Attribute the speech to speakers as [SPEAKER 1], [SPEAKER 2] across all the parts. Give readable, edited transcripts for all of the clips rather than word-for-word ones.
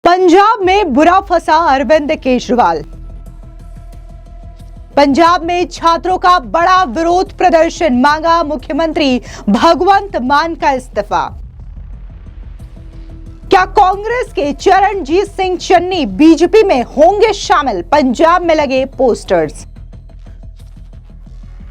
[SPEAKER 1] पंजाब में बुरा फंसा अरविंद केजरीवाल। पंजाब में छात्रों का बड़ा विरोध प्रदर्शन, मांगा मुख्यमंत्री भगवंत मान का इस्तीफा। क्या कांग्रेस के चरणजीत सिंह चन्नी बीजेपी में होंगे शामिल? पंजाब में लगे पोस्टर्स।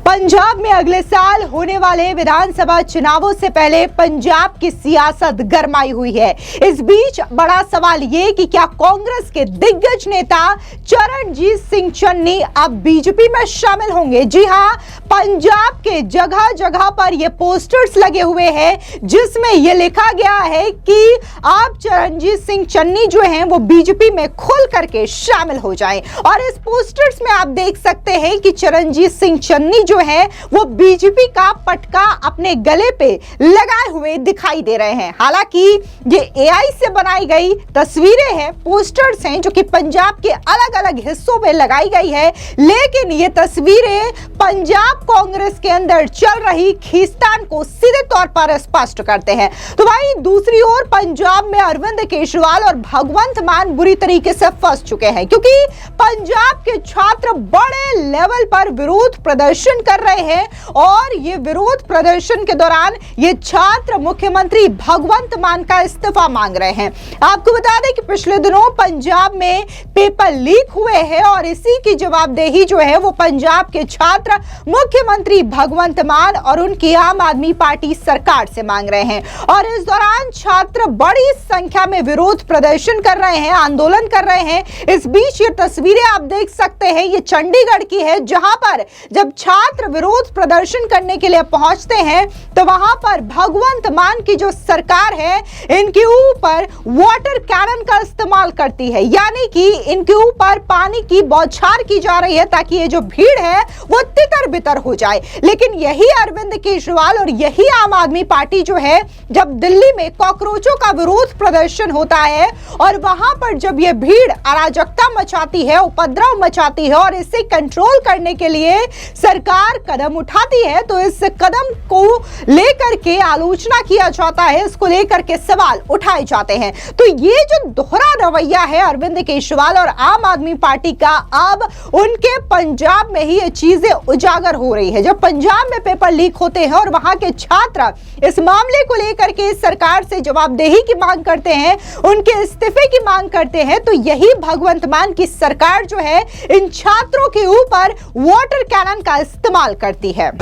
[SPEAKER 1] पंजाब में अगले साल होने वाले विधानसभा चुनावों से पहले पंजाब की सियासत गरमाई हुई है। इस बीच बड़ा सवाल ये कि क्या कांग्रेस के दिग्गज नेता चरणजीत सिंह चन्नी अब बीजेपी में शामिल होंगे? जी हां, पंजाब के जगह जगह पर ये पोस्टर्स लगे हुए हैं जिसमें यह लिखा गया है कि आप चरणजीत सिंह चन्नी जो हैं वो बीजेपी में खुल करके शामिल हो जाएं। और इस पोस्टर्स में आप देख सकते हैं कि चरणजीत सिंह चन्नी जो है वो बीजेपी का पटका अपने गले पे लगाए हुए दिखाई दे रहे हैं। हालांकि ये एआई से बनाई गई तस्वीरें हैं, पोस्टर्स हैं जो कि पंजाब के अलग अलग हिस्सों में लगाई गई है, लेकिन ये तस्वीरें पंजाब कांग्रेस के अंदर चल रही खींचतान को सीधे तौर पर स्पष्ट करते हैं। तो भाई दूसरी ओर पंजाब में अरविंद केजरीवाल और भगवंत मान बुरी तरीके से फंस चुके हैं, क्योंकि पंजाब के छात्र बड़े लेवल पर विरोध प्रदर्शन कर रहे हैं और ये विरोध प्रदर्शन के दौरान ये छात्र मुख्यमंत्री भगवंत मान का इस्तीफा मांग रहे हैं। आपको बता दें कि पिछले दिनों पंजाब में पेपर लीक हुए हैं और इसी की जवाबदेही जो है वो पंजाब के छात्र मुख्यमंत्री भगवंत मान और उनकी आम आदमी पार्टी सरकार से मांग रहे हैं। और इस दौरान छात्र बड़ी संख्या में विरोध प्रदर्शन कर रहे हैं, आंदोलन कर रहे हैं। इस बीच ये तस्वीरें आप देख सकते हैं, ये चंडीगढ़ की है, जहां पर जब छात्र विरोध प्रदर्शन करने के लिए पहुंचते हैं तो वहां पर भगवंत मान की जो सरकार है इनके ऊपर वाटर कैनन का इस्तेमाल करती है, यानी कि इनके ऊपर पानी की बौछार की जा रही है ताकि ये जो भीड़ है वो तितर बितर हो जाए। लेकिन यही अरविंद केजरीवाल और यही आम आदमी पार्टी जो है, जब दिल्ली में कॉकरोचों का विरोध प्रदर्शन होता है और वहां पर जब ये भीड़ अराजकता मचाती है, उपद्रव मचाती है और इसे कंट्रोल करने के लिए सरकार कदम उठाती है, तो इस कदम को लेकर के आलोचना किया जाता है, इसको लेकर के सवाल उठाए जाते हैं। तो ये जो दोहरा रवैया है अरविंद केजरीवाल और आम आदमी पार्टी का, अब उनके पंजाब में ही ये चीजें उजागर हो रही है। जब पंजाब में पेपर लीक होते हैं और वहां के छात्र इस मामले को लेकर के सरकार से जवाबदेही की मांग करते हैं, उनके इस्तीफे की मांग करते हैं, तो यही भगवंत मान की सरकार जो है इन छात्रों के ऊपर वाटर कैनन का इस्तेमाल करती है।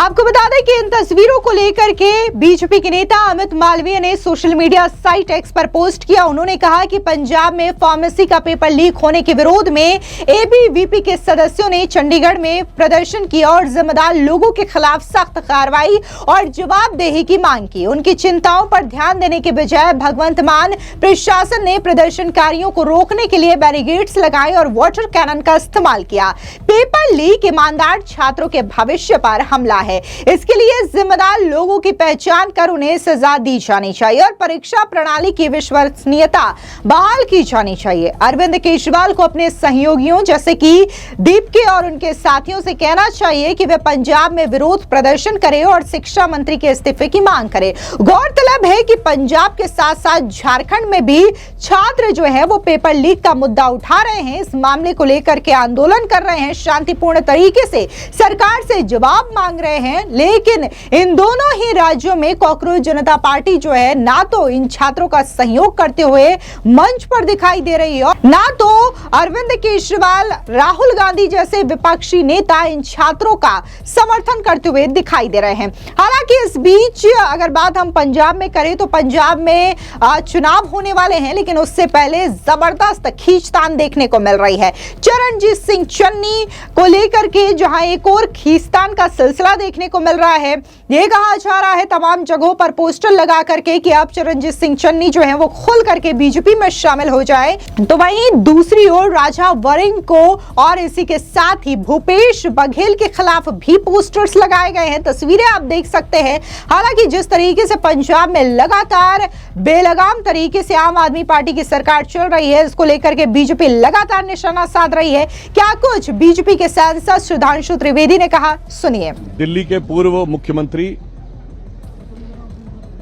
[SPEAKER 1] आपको बता दें कि इन तस्वीरों को लेकर के बीजेपी के नेता अमित मालवीय ने सोशल मीडिया साइट एक्स पर पोस्ट किया। उन्होंने कहा कि पंजाब में फार्मेसी का पेपर लीक होने के विरोध में एबीवीपी के सदस्यों ने चंडीगढ़ में प्रदर्शन किया और जिम्मेदार लोगों के खिलाफ सख्त कार्रवाई और जवाबदेही की मांग की। उनकी चिंताओं पर ध्यान देने के बजाय भगवंत मान प्रशासन ने प्रदर्शनकारियों को रोकने के लिए बैरिकेड्स लगाए और वाटर कैनन का इस्तेमाल किया। पेपर लीक ईमानदार छात्रों के भविष्य पर हमला है। इसके लिए जिम्मेदार लोगों की पहचान कर उन्हें सजा दी जानी चाहिए और परीक्षा प्रणाली की विश्वसनीयता बहाल की जानी चाहिए। अरविंद केजरीवाल को अपने सहयोगियों जैसे कि दीपके और उनके साथियों से कहना चाहिए कि वे पंजाब में विरोध प्रदर्शन करें और शिक्षा मंत्री के इस्तीफे की मांग करें। गौरतलब है कि पंजाब के साथ साथ झारखंड में भी छात्र जो है वो पेपर लीक का मुद्दा उठा रहे हैं। इस मामले को लेकर के आंदोलन कर रहे हैं, शांतिपूर्ण तरीके से सरकार से जवाब मांग रहे हैं। लेकिन इन दोनों ही राज्यों में कॉकरोच जनता पार्टी जो है ना तो इन छात्रों का सहयोग करते हुए मंच पर दिखाई दे रही है, ना तो अरविंद केजरीवाल, राहुल गांधी जैसे विपक्षी नेता इन छात्रों का समर्थन करते हुए दिखाई दे रहे हैं। हालांकि इस बीच अगर बात हम पंजाब में करें तो पंजाब में चुनाव होने वाले हैं, लेकिन उससे पहले जबरदस्त खींचतान देखने को मिल रही है। चरणजीत सिंह चन्नी को लेकर के जहां एक और खींचतान का सिलसिला देखने को मिल रहा है। ये कहा जा रहा है तमाम जगहों पर पोस्टर लगा करके कि अब चरणजीत सिंह चन्नी जो है वो खुल करके बीजेपी में शामिल हो जाए। तो वहीं दूसरी ओर राजा वरिंग को और इसी के साथ ही भूपेश बघेल के खिलाफ भी पोस्टर्स लगाए गए हैं। तस्वीरें आप देख सकते हैं। हालांकि जिस तरीके से पंजाब में लगातार बेलगाम तरीके से आम आदमी पार्टी की सरकार चल रही है, इसको लेकर के बीजेपी लगातार निशाना साध रही है। क्या कुछ बीजेपी के सांसद सुधांशु त्रिवेदी ने कहा, सुनिए।
[SPEAKER 2] दिल्ली के पूर्व मुख्यमंत्री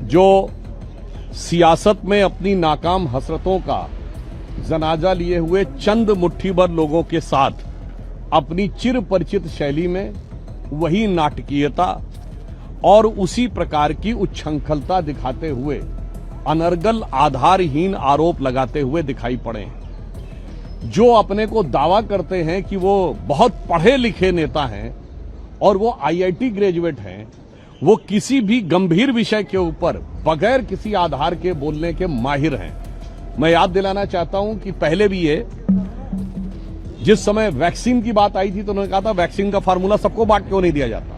[SPEAKER 2] जो सियासत में अपनी नाकाम हसरतों का जनाजा लिए हुए चंद मुट्ठी भर लोगों के साथ अपनी चिर परिचित शैली में वही नाटकीयता और उसी प्रकार की उच्छृंखलता दिखाते हुए अनर्गल आधारहीन आरोप लगाते हुए दिखाई पड़े हैं। जो अपने को दावा करते हैं कि वो बहुत पढ़े लिखे नेता हैं और वो आईआईटी ग्रेजुएट हैं, वो किसी भी गंभीर विषय के ऊपर बगैर किसी आधार के बोलने के माहिर हैं। मैं याद दिलाना चाहता हूं कि पहले भी ये जिस समय वैक्सीन की बात आई थी तो उन्होंने कहा था वैक्सीन का फार्मूला सबको बांट क्यों नहीं दिया जाता,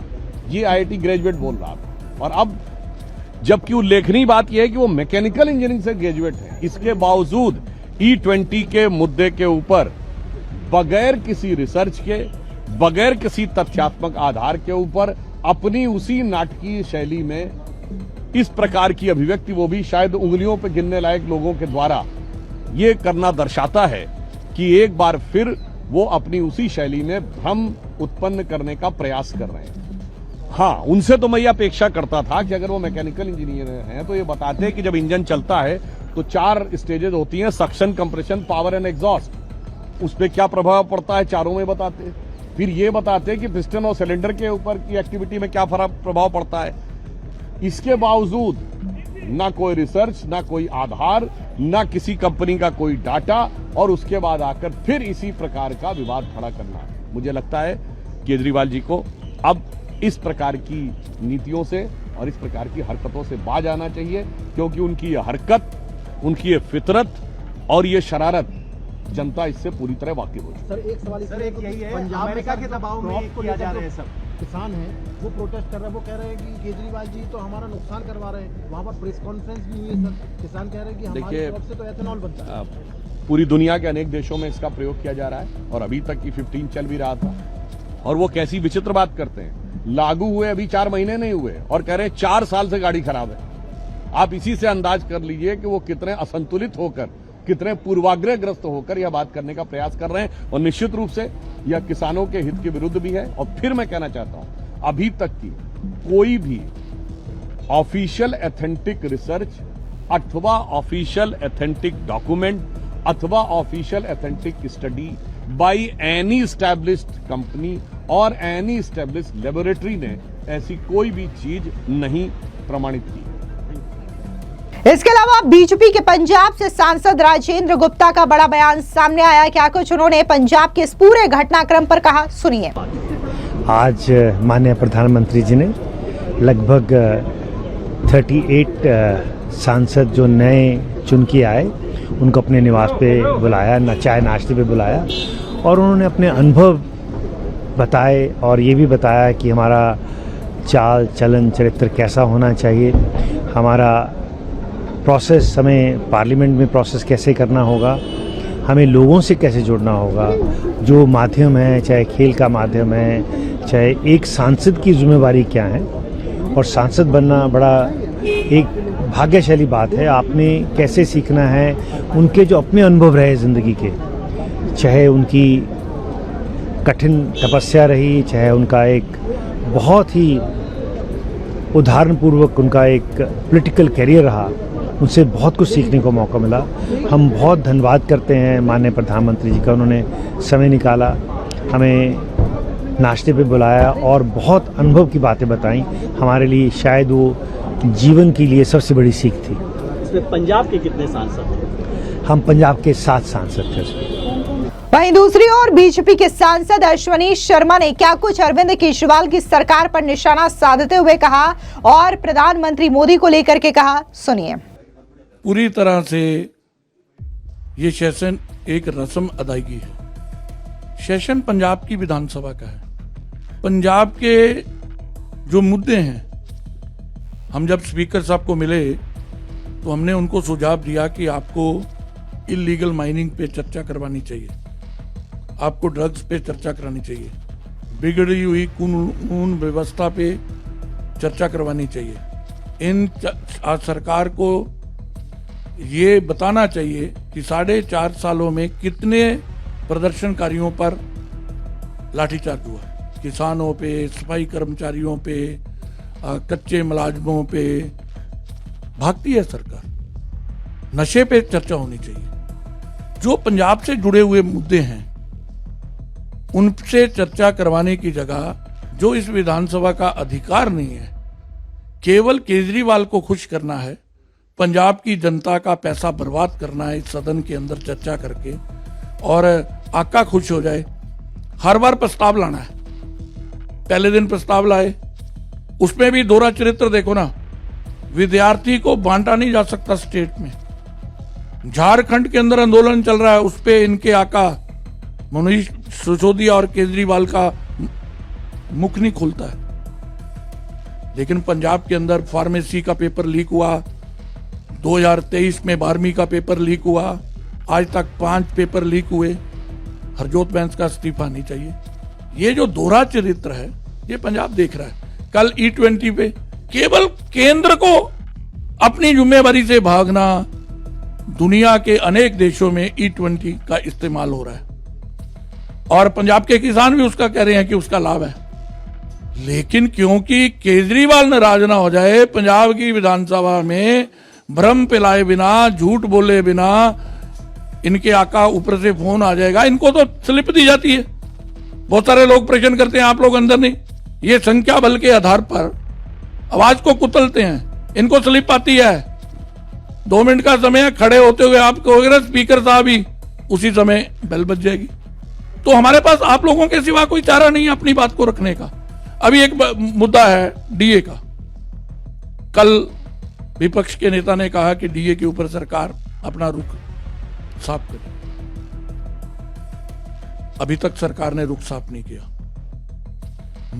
[SPEAKER 2] ये आईआईटी ग्रेजुएट बोल रहा था। और अब जबकि उल्लेखनीय बात यह है कि वो मैकेनिकल इंजीनियरिंग से ग्रेजुएट है, इसके बावजूद E20 के मुद्दे के ऊपर बगैर किसी रिसर्च के, बगैर किसी तथ्यात्मक आधार के ऊपर अपनी उसी नाटकीय शैली में इस प्रकार की अभिव्यक्ति, वो भी शायद उंगलियों पर गिनने लायक लोगों के द्वारा, ये करना दर्शाता है कि एक बार फिर वो अपनी उसी शैली में भ्रम उत्पन्न करने का प्रयास कर रहे हैं। हाँ, उनसे तो मैं ये अपेक्षा करता था कि अगर वो मैकेनिकल इंजीनियर हैं तो ये बताते हैं कि जब इंजन चलता है तो 4 स्टेजेस होती हैं, suction, compression, power and exhaust. उस पर क्या प्रभाव पड़ता है चारों में बताते। फिर ये बताते हैं कि पिस्टन और सिलेंडर के ऊपर की एक्टिविटी में क्या प्रभाव पड़ता है। इसके बावजूद ना कोई रिसर्च, ना कोई आधार, ना किसी कंपनी का कोई डाटा, और उसके बाद आकर फिर इसी प्रकार का विवाद खड़ा करना। मुझे लगता है केजरीवाल जी को अब इस प्रकार की नीतियों से और इस प्रकार की हरकतों से बाज आना चाहिए, क्योंकि उनकी ये हरकत, उनकी ये फितरत और ये शरारत जनता इससे पूरी तरह वाकिफ हो।
[SPEAKER 3] सर एक सवाल यही है, पंजाब अमेरिका के दबाव में किया जा रहा है। सब किसान हैं वो प्रोटेस्ट कर रहे हैं, वो कह रहे हैं कि केजरीवाल जी तो हमारा नुकसान करवा रहे हैं। वहाँ पर प्रेस कॉन्फ्रेंस भी हुई है सर, किसान कह रहे हैं कि हमारी तरफ से तो एथेनॉल बनता है।
[SPEAKER 2] पूरी दुनिया के अनेक देशों में इसका प्रयोग किया जा रहा है और अभी तक की 15 चल भी रहा था। और वो कैसी विचित्र बात करते हैं, लागू हुए अभी 4 महीने नहीं हुए और कह रहे हैं 4 साल से गाड़ी खराब है। आप इसी से अंदाज कर लीजिए कि वो कितने असंतुलित होकर, कितने पूर्वाग्रहग्रस्त होकर यह बात करने का प्रयास कर रहे हैं। और निश्चित रूप से यह किसानों के हित के विरुद्ध भी है। और फिर मैं कहना चाहता हूं, अभी तक की कोई भी ऑफिशियल एथेंटिक रिसर्च अथवा ऑफिशियल एथेंटिक डॉक्यूमेंट अथवा official authentic study by any established company और एनी एस्टैब्लिश्ड लेबोरेटरी ने ऐसी कोई भी चीज नहीं प्रमाणित की।
[SPEAKER 1] इसके अलावा बीजेपी के पंजाब से सांसद राजेंद्र गुप्ता का बड़ा बयान सामने आया। क्या कुछ उन्होंने पंजाब के इस पूरे घटनाक्रम पर कहा, सुनिए।
[SPEAKER 4] आज माननीय प्रधानमंत्री जी ने लगभग 38 सांसद जो नए चुन के आए उनको अपने निवास पे बुलाया, चाय नाश्ते पे बुलाया और उन्होंने अपने अनुभव बताए और ये भी बताया कि हमारा चाल चलन चरित्र कैसा होना चाहिए, हमारा प्रोसेस, हमें पार्लियामेंट में प्रोसेस कैसे करना होगा, हमें लोगों से कैसे जुड़ना होगा, जो माध्यम है, चाहे खेल का माध्यम है, चाहे एक सांसद की जिम्मेवारी क्या है। और सांसद बनना बड़ा एक भाग्यशाली बात है। आपने कैसे सीखना है, उनके जो अपने अनुभव रहे ज़िंदगी के, चाहे उनकी कठिन तपस्या रही, चाहे उनका एक बहुत ही उदाहरणपूर्वक उनका एक पॉलिटिकल करियर रहा, उनसे बहुत कुछ सीखने को मौका मिला। हम बहुत धन्यवाद करते हैं माननीय प्रधानमंत्री जी का, उन्होंने समय निकाला, हमें नाश्ते पे बुलाया और बहुत अनुभव की बातें बताई। हमारे लिए शायद वो जीवन के लिए सबसे बड़ी सीख थी।
[SPEAKER 5] इसमें पंजाब के कितने सांसद थे?
[SPEAKER 4] हम पंजाब के 7 सांसद थे।
[SPEAKER 1] वहीं दूसरी ओर बीजेपी के सांसद अश्वनी शर्मा ने क्या कुछ अरविंद केजरीवाल की सरकार पर निशाना साधते हुए कहा और प्रधानमंत्री मोदी को लेकर के कहा, सुनिए।
[SPEAKER 6] पूरी तरह से ये सेशन एक रस्म अदायगी है। सेशन पंजाब की विधानसभा का है। पंजाब के जो मुद्दे हैं, हम जब स्पीकर साहब को मिले तो हमने उनको सुझाव दिया कि आपको इलीगल माइनिंग पे चर्चा करवानी चाहिए, आपको ड्रग्स पे चर्चा करानी चाहिए, बिगड़ी हुई कानून व्यवस्था पे चर्चा करवानी चाहिए। आज सरकार को ये बताना चाहिए कि 4.5 सालों में कितने प्रदर्शनकारियों पर लाठीचार्ज हुआ, किसानों पे, सफाई कर्मचारियों पे, कच्चे मुलाजमों पे भागती है सरकार। नशे पे चर्चा होनी चाहिए। जो पंजाब से जुड़े हुए मुद्दे हैं उनसे चर्चा करवाने की जगह, जो इस विधानसभा का अधिकार नहीं है, केवल केजरीवाल को खुश करना है, पंजाब की जनता का पैसा बर्बाद करना है इस सदन के अंदर चर्चा करके, और आका खुश हो जाए, हर बार प्रस्ताव लाना है। पहले दिन प्रस्ताव लाए, उसमें भी दोहरा चरित्र देखो ना। विद्यार्थी को बांटा नहीं जा सकता स्टेट में। झारखंड के अंदर आंदोलन चल रहा है, उस पे इनके आका मनीष सिसोदिया और केजरीवाल का मुख नहीं खुलता है। लेकिन पंजाब के अंदर फार्मेसी का पेपर लीक हुआ, 2023 में 12वीं का पेपर लीक हुआ, आज तक 5 पेपर लीक हुए। हरजोत बैंस का इस्तीफा नहीं चाहिए। ये जो दोहरा चरित्र है ये पंजाब देख रहा है। कल E20 पे केवल केंद्र को अपनी जिम्मेवारी से भागना, दुनिया के अनेक देशों में E20 का इस्तेमाल हो रहा है और पंजाब के किसान भी उसका कह रहे हैं कि उसका लाभ है। लेकिन क्योंकि केजरीवाल नाराज ना हो जाए, पंजाब की विधानसभा में भ्रम फैलाए बिना, झूठ बोले बिना इनके आका ऊपर से फोन आ जाएगा, इनको तो स्लिप दी जाती है। बहुत सारे लोग प्रश्न करते हैं, आप लोग अंदर नहीं, ये संख्या बल के आधार पर आवाज को कुचलते हैं, इनको स्लिप आती है। 2 मिनट का समय खड़े होते हुए आप कहोगे ना स्पीकर साहब ही, उसी समय बेल बज जाएगी। तो हमारे पास आप लोगों के सिवा कोई चारा नहीं है अपनी बात को रखने का। अभी एक मुद्दा है डीए का। कल विपक्ष के नेता ने कहा कि डीए के ऊपर सरकार अपना रुख साफ करे। अभी तक सरकार ने रुख साफ नहीं किया।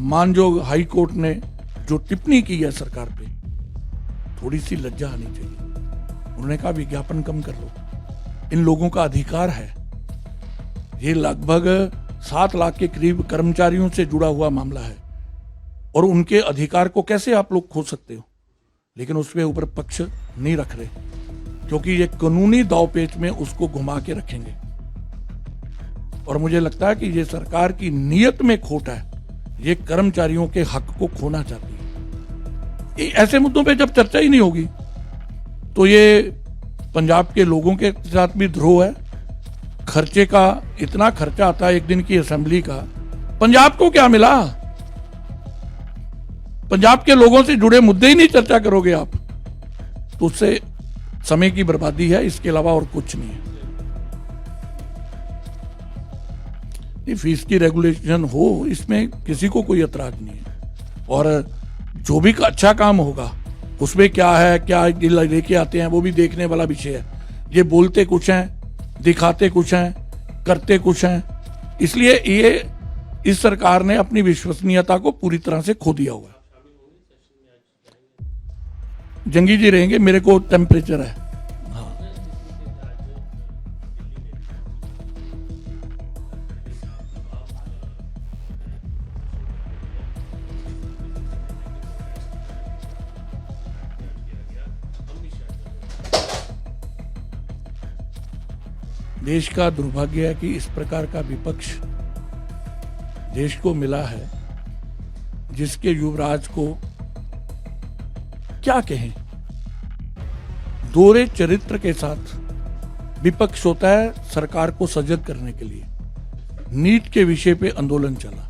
[SPEAKER 6] मानजोग हाई कोर्ट ने जो टिप्पणी की है सरकार पे, थोड़ी सी लज्जा आनी चाहिए। उन्होंने कहा विज्ञापन कम कर लो, इन लोगों का अधिकार है। ये लगभग 7 लाख के करीब कर्मचारियों से जुड़ा हुआ मामला है और उनके अधिकार को कैसे आप लोग खो सकते हो। लेकिन उसके ऊपर पक्ष नहीं रख रहे, क्योंकि ये कानूनी दांवपेच में उसको घुमा के रखेंगे। और मुझे लगता है कि ये सरकार की नीयत में खोट है, ये कर्मचारियों के हक को खोना चाहती है। ऐसे मुद्दों पे जब चर्चा ही नहीं होगी तो ये पंजाब के लोगों के साथ भी द्रोह है। खर्चे का इतना खर्चा आता है एक दिन की असेंबली का, पंजाब को क्या मिला? पंजाब के लोगों से जुड़े मुद्दे ही नहीं चर्चा करोगे आप, तो उससे समय की बर्बादी है, इसके अलावा और कुछ नहीं है। फीस की रेगुलेशन हो, इसमें किसी को कोई एतराज नहीं है। और जो भी अच्छा काम होगा उसमें क्या है, क्या लेके आते हैं, वो भी देखने वाला विषय है। ये बोलते कुछ हैं, दिखाते कुछ हैं, करते कुछ हैं, इसलिए ये इस सरकार ने अपनी विश्वसनीयता को पूरी तरह से खो दिया हुआ है। जंगी जी रहेंगे, मेरे को टेम्परेचर है। देश का दुर्भाग्य है कि इस प्रकार का विपक्ष देश को मिला है, जिसके युवराज को क्या कहें, दोहरे चरित्र के साथ विपक्ष होता है सरकार को सजग करने के लिए। नीट के विषय पे आंदोलन चला,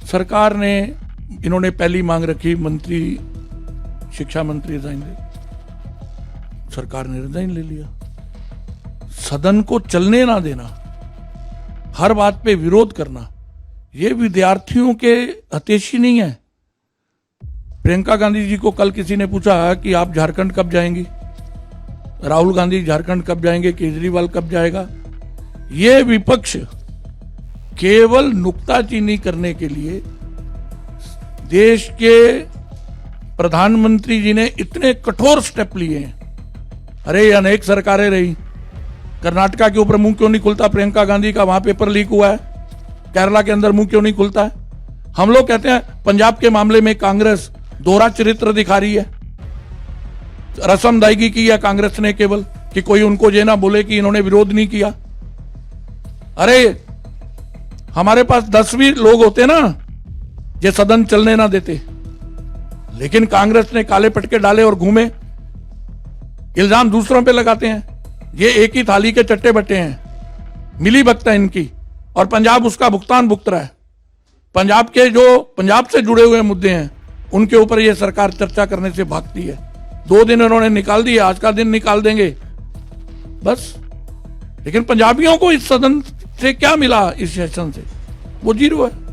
[SPEAKER 6] सरकार ने, इन्होंने पहली मांग रखी मंत्री, शिक्षा मंत्री रिजाइन दे, सरकार ने रिजाइन ले लिया। सदन को चलने ना देना, हर बात पे विरोध करना, ये विद्यार्थियों के हितैषी नहीं है। प्रियंका गांधी जी को कल किसी ने पूछा कि आप झारखंड कब जाएंगी, राहुल गांधी झारखंड कब जाएंगे, केजरीवाल कब जाएगा। ये विपक्ष केवल नुक्ताचीनी करने के लिए, देश के प्रधानमंत्री जी ने इतने कठोर स्टेप लिए हैं। अरे अनेक सरकारें रही, कर्नाटका के ऊपर मुंह क्यों नहीं खुलता प्रियंका गांधी का, वहां पेपर लीक हुआ है। केरला के अंदर मुंह क्यों नहीं खुलता है। हम लोग कहते हैं पंजाब के मामले में कांग्रेस दोहरा चरित्र दिखा रही है, रस्म अदायगी की है कांग्रेस ने केवल, कि कोई उनको ये ना बोले कि इन्होंने विरोध नहीं किया। अरे हमारे पास 10 भी लोग होते ना ये सदन चलने ना देते, लेकिन कांग्रेस ने काले पटके डाले और घूमे, इल्जाम दूसरों पे लगाते हैं। ये एक ही थाली के चट्टे बट्टे हैं, मिली भगत है इनकी, और पंजाब उसका भुगतान भुगत रहा है। पंजाब के जो पंजाब से जुड़े हुए मुद्दे हैं उनके ऊपर ये सरकार चर्चा करने से भागती है। 2 दिन इन्होंने निकाल दिए, आज का दिन निकाल देंगे बस। लेकिन पंजाबियों को इस सदन से क्या मिला, इस सेशन से, वो 0 है।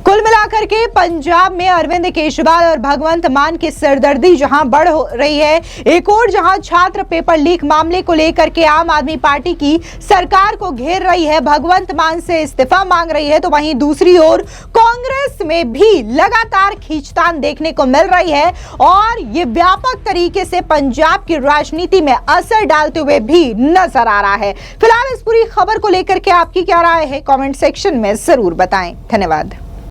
[SPEAKER 1] कुल मिलाकर के पंजाब में अरविंद केजरीवाल और भगवंत मान की सरदर्दी जहां बढ़ रही है, एक और जहां छात्र पेपर लीक मामले को लेकर के आम आदमी पार्टी की सरकार को घेर रही है, भगवंत मान से इस्तीफा मांग रही है, तो वहीं दूसरी ओर कांग्रेस में भी लगातार खींचतान देखने को मिल रही है और ये व्यापक तरीके से पंजाब की राजनीति में असर डालते हुए भी नजर आ रहा है। फिलहाल इस पूरी खबर को लेकर के आपकी क्या राय है, कॉमेंट सेक्शन में जरूर बताएं। धन्यवाद।